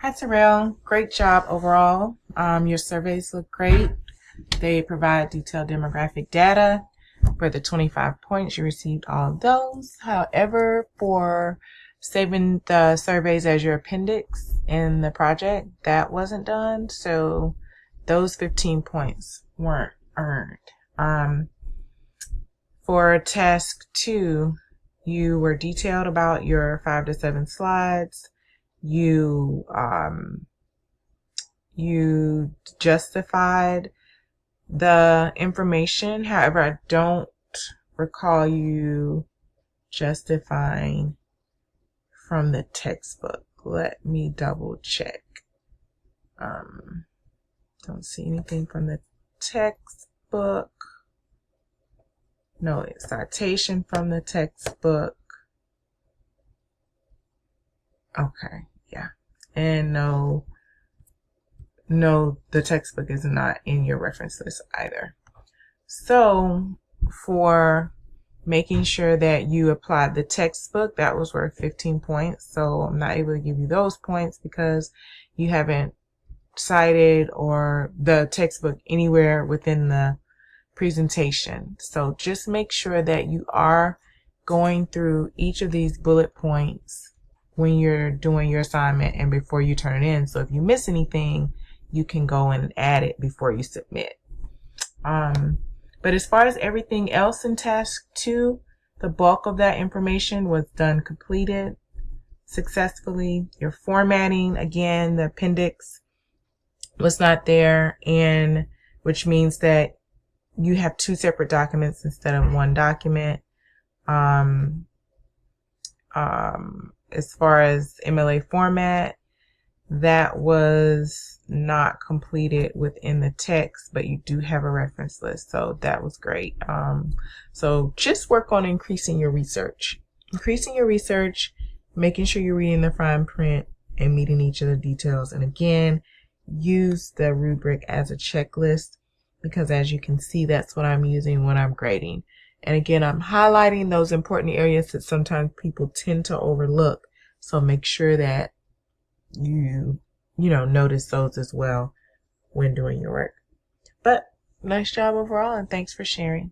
Hi, Terrell. Great job overall. Your surveys look great. They provide detailed demographic data. For the 25 points, you received all of those. However, for saving the surveys as your appendix in the project, that wasn't done. So those 15 points weren't earned. For task 2, you were detailed about your 5 to 7 slides. You justified the information. However, I don't recall you justifying from the textbook. Let me double check. Don't see anything from the textbook. No citation from the textbook. Okay, yeah. And no, the textbook is not in your reference list either. So for making sure that you applied the textbook, that was worth 15 points. So I'm not able to give you those points because you haven't cited or the textbook anywhere within the presentation. So just make sure that you are going through each of these bullet points when you're doing your assignment and before you turn it in. So if you miss anything, you can go and add it before you submit. But as far as everything else in task 2, the bulk of that information was done, completed successfully. Your formatting, again, the appendix was not there, and which means that you have 2 separate documents instead of 1 document. As far as MLA format, that was not completed within the text, but you do have a reference list, so that was great. So just work on increasing your research, making sure you're reading the fine print and meeting each of the details. And again, use the rubric as a checklist, because as you can see, that's what I'm using when I'm grading. And again, I'm highlighting those important areas that sometimes people tend to overlook. So make sure that you notice those as well when doing your work. But nice job overall, and thanks for sharing.